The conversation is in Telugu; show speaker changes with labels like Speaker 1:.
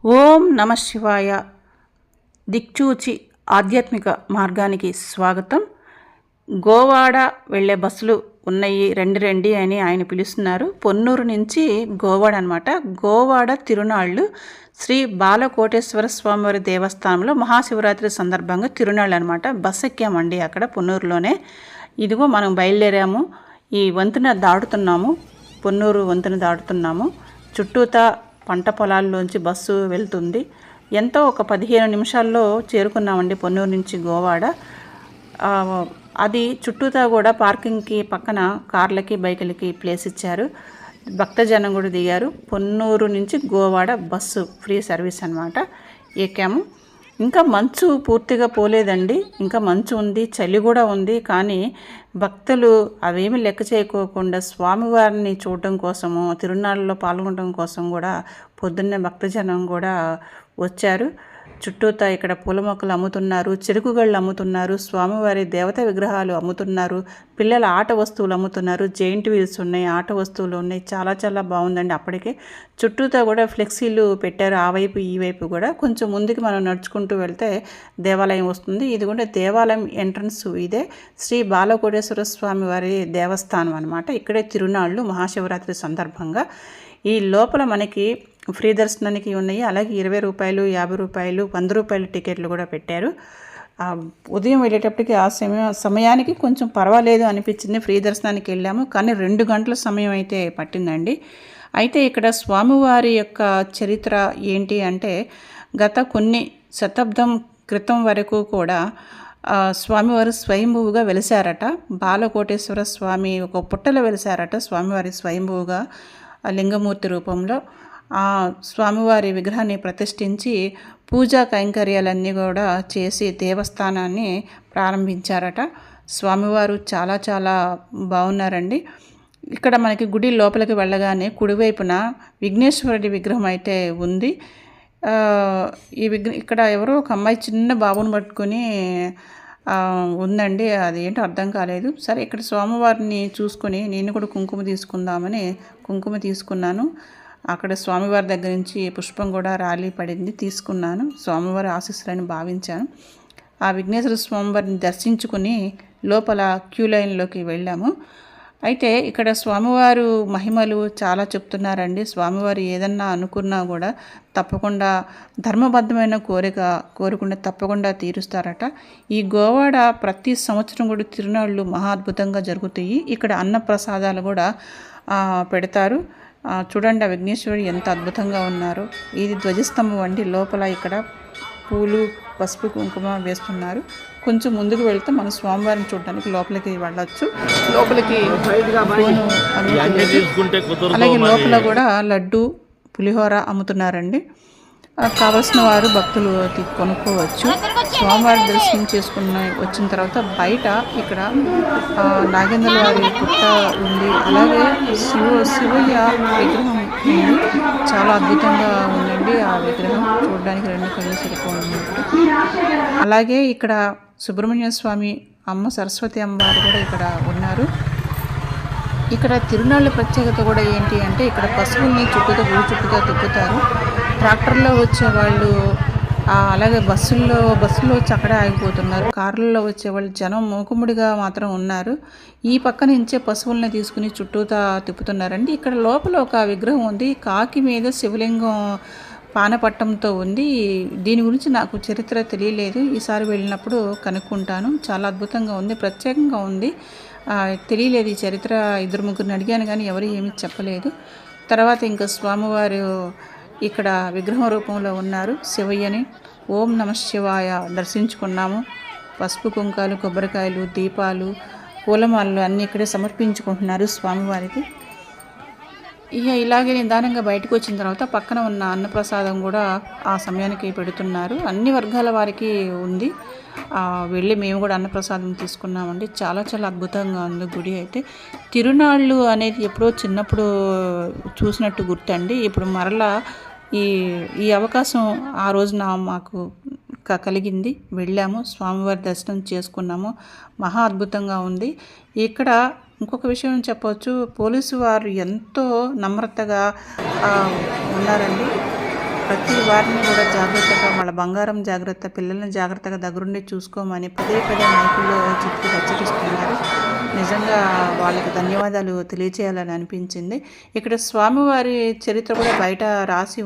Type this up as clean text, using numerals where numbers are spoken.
Speaker 1: ఓం నమ శివాయ. దిక్చూచి ఆధ్యాత్మిక మార్గానికి స్వాగతం. గోవాడ వెళ్ళే బస్సులు ఉన్నాయి, రండి అని ఆయన పిలుస్తున్నారు. పొన్నూరు నుంచి గోవాడ అనమాట. గోవాడ తిరునాళ్ళు శ్రీ బాలకోటేశ్వర స్వామివారి దేవస్థానంలో మహాశివరాత్రి సందర్భంగా తిరునాళ్ళు అనమాట. బస్సు ఎక్కామండి అక్కడ పొన్నూరులోనే. ఇదిగో మనం బయలుదేరాము. ఈ వంతెన దాటుతున్నాము, పొన్నూరు వంతెన దాటుతున్నాము. చుట్టూతా పంట పొలాల్లోంచి బస్సు వెళ్తుంది. ఎంతో ఒక 15 నిమిషాల్లో చేరుకున్నామండి పొన్నూరు నుంచి గోవాడ. అది చుట్టూతా కూడా పార్కింగ్కి పక్కన కార్లకి బైకులకి ప్లేస్ ఇచ్చారు. భక్తజనం కూడా దిగారు. పొన్నూరు నుంచి గోవాడ బస్సు ఫ్రీ సర్వీస్ అనమాట. ఎక్కాము. ఇంకా మంచు పూర్తిగా పోలేదండి, ఇంకా మంచు ఉంది, చలి కూడా ఉంది. కానీ భక్తులు అవేమి లెక్క చేయకోకుండా స్వామివారిని చూడటం కోసము, తిరునాళ్ళలో పాల్గొనడం కోసం కూడా పొద్దున్నే భక్తజనం కూడా వచ్చారు. చుట్టూతా ఇక్కడ పూల మొక్కలు అమ్ముతున్నారు, చెరుకుగళ్ళు అమ్ముతున్నారు, స్వామివారి దేవతా విగ్రహాలు అమ్ముతున్నారు, పిల్లల ఆట వస్తువులు అమ్ముతున్నారు, జెయింట్ వీల్స్ ఉన్నాయి, ఆట వస్తువులు ఉన్నాయి. చాలా చాలా బాగుందండి. అప్పటికే చుట్టూతా కూడా ఫ్లెక్సీలు పెట్టారు, ఆ వైపు ఈ వైపు కూడా. కొంచెం ముందుకు మనం నడుచుకుంటూ వెళ్తే దేవాలయం వస్తుంది. ఇది కూడా దేవాలయం ఎంట్రన్స్. ఇదే శ్రీ బాలకోటేశ్వర స్వామి వారి దేవస్థానం అనమాట. ఇక్కడే తిరునాళ్ళు మహాశివరాత్రి సందర్భంగా. ఈ లోపల మనకి ఫ్రీ దర్శనానికి ఉన్నాయి. అలాగే 20 రూపాయలు, 50 రూపాయలు, 100 రూపాయల టికెట్లు కూడా పెట్టారు. ఉదయం వెళ్ళేటప్పటికి ఆ సమయానికి కొంచెం పర్వాలేదు అనిపించింది. ఫ్రీ దర్శనానికి వెళ్ళాము, కానీ 2 గంటల సమయం అయితే పట్టిందండి. అయితే ఇక్కడ స్వామివారి యొక్క చరిత్ర ఏంటి అంటే, గత కొన్ని శతాబ్దం క్రితం వరకు కూడా స్వామివారు స్వయంభువుగా వెలిశారట. బాలకోటేశ్వర స్వామి ఒక పుట్టలో వెలిశారట స్వామివారి స్వయంభువుగా లింగమూర్తి రూపంలో. ఆ స్వామివారి విగ్రహాన్ని ప్రతిష్ఠించి పూజా కైంకర్యాలన్నీ కూడా చేసి దేవస్థానాన్ని ప్రారంభించారట. స్వామివారు చాలా చాలా బాగున్నారండి. ఇక్కడ మనకి గుడి లోపలికి వెళ్ళగానే కుడివైపున విఘ్నేశ్వరుడి విగ్రహం అయితే ఉంది. ఇక్కడ ఎవరో ఒక అమ్మాయి చిన్న బాబుని పట్టుకొని ఉందండి. అది ఏంటో అర్థం కాలేదు. సరే, ఇక్కడ స్వామివారిని చూసుకొని నేను కూడా కుంకుమ తీసుకుందామని కుంకుమ తీసుకున్నాను. అక్కడ స్వామివారి దగ్గర నుంచి పుష్పం కూడా రాలి పడింది, తీసుకున్నాను. స్వామివారి ఆశీస్సులని భావించాను. ఆ విఘ్నేశ్వర స్వామివారిని దర్శించుకుని లోపల క్యూ లైన్లోకి వెళ్ళాము. అయితే ఇక్కడ స్వామివారు మహిమలు చాలా చెప్తున్నారండి. స్వామివారు ఏదన్నా అనుకున్నా కూడా తప్పకుండా ధర్మబద్ధమైన కోరుకుంటే తప్పకుండా తీరుస్తారట. ఈ గోవాడ ప్రతి సంవత్సరం కూడా తిరునాళ్ళు మహా అద్భుతంగా జరుగుతాయి. ఇక్కడ అన్నప్రసాదాలు కూడా పెడతారు. చూడండి, ఆ విఘ్నేశ్వరుడు ఎంత అద్భుతంగా ఉన్నారు. ఇది ధ్వజస్తంభం అండి. లోపల ఇక్కడ పూలు, పసుపు, కుంకుమ వేస్తున్నారు. కొంచెం ముందుకు వెళ్తే మనం స్వామివారిని చూడడానికి లోపలికి వెళ్ళొచ్చు. లోపలికి అలాగే లోపల కూడా లడ్డు, పులిహోర అమ్ముతున్నారండి. కావలసిన వారు భక్తులు కొనుక్కోవచ్చు. స్వామివారి దర్శనం వచ్చిన తర్వాత బయట ఇక్కడ నాగేంద్ర వారి పుట్ట ఉంది. అలాగే శివయ్య విగ్రహం ఉంది. చాలా అద్భుతంగా ఉందండి ఆ విగ్రహం. చూడడానికి 2 కళ్ళు సరిపోయింది. అలాగే ఇక్కడ సుబ్రహ్మణ్య స్వామి, అమ్మ సరస్వతి అమ్మవారు కూడా ఇక్కడ ఉన్నారు. ఇక్కడ తిరునాళ్ళ ప్రత్యేకత కూడా ఏంటి అంటే, ఇక్కడ పశువుల్ని గుడి చుట్టూగా తిప్పుతారు. ట్రాక్టర్లో వచ్చేవాళ్ళు, అలాగే బస్సుల్లో వచ్చి అక్కడే ఆగిపోతున్నారు. కార్లలో వచ్చేవాళ్ళు జనం మూకుముడిగా మాత్రం ఉన్నారు. ఈ పక్క నుంచే పశువుల్ని తీసుకుని చుట్టూతా తిప్పుతున్నారండి. ఇక్కడ లోపల ఒక విగ్రహం ఉంది. కాకి మీద శివలింగం పానపట్టంతో ఉంది. దీని గురించి నాకు చరిత్ర తెలియలేదు. ఈసారి వెళ్ళినప్పుడు కనుక్కుంటాను. చాలా అద్భుతంగా ఉంది, ప్రత్యేకంగా ఉంది. తెలియలేదు ఈ చరిత్ర. 2-3 అడిగాను కానీ ఎవరు ఏమీ చెప్పలేదు. తర్వాత ఇంకా స్వామివారు ఇక్కడ విగ్రహం రూపంలో ఉన్నారు. శివయ్యని ఓం నమ శివాయ దర్శించుకున్నాము. పసుపు కుంకాలు, కొబ్బరికాయలు, దీపాలు, పూలమాలలు అన్నీ ఇక్కడే సమర్పించుకుంటున్నారు స్వామివారికి. ఇలాగే నిదానంగా బయటకు వచ్చిన తర్వాత పక్కన ఉన్న అన్నప్రసాదం కూడా ఆ సమయానికి పెడుతున్నారు. అన్ని వర్గాల వారికి ఉంది. వెళ్ళి మేము కూడా అన్నప్రసాదం తీసుకున్నామండి. చాలా చాలా అద్భుతంగా ఉంది గుడి అయితే. తిరునాళ్ళు అనేది ఎప్పుడో చిన్నప్పుడు చూసినట్టు గుర్తండి. ఇప్పుడు మరలా ఈ అవకాశం ఆ రోజున మాకు కలిగింది. వెళ్ళాము, స్వామివారి దర్శనం చేసుకున్నాము. మహా అద్భుతంగా ఉంది. ఇక్కడ ఇంకొక విషయం చెప్పవచ్చు, పోలీసు వారు ఎంతో నమ్రతగా ఉన్నారండి. ప్రతి వారిని కూడా జాగ్రత్తగా వాళ్ళ బంగారం జాగ్రత్త, పిల్లల్ని జాగ్రత్తగా దగ్గరుండి చూసుకోమని పదే పదే మైకుల్లో చెప్పి హెచ్చరిస్తున్నారు. నిజంగా వాళ్ళకి ధన్యవాదాలు తెలియచేయాలని అనిపించింది. ఇక్కడ స్వామివారి చరిత్ర కూడా బయట రాసి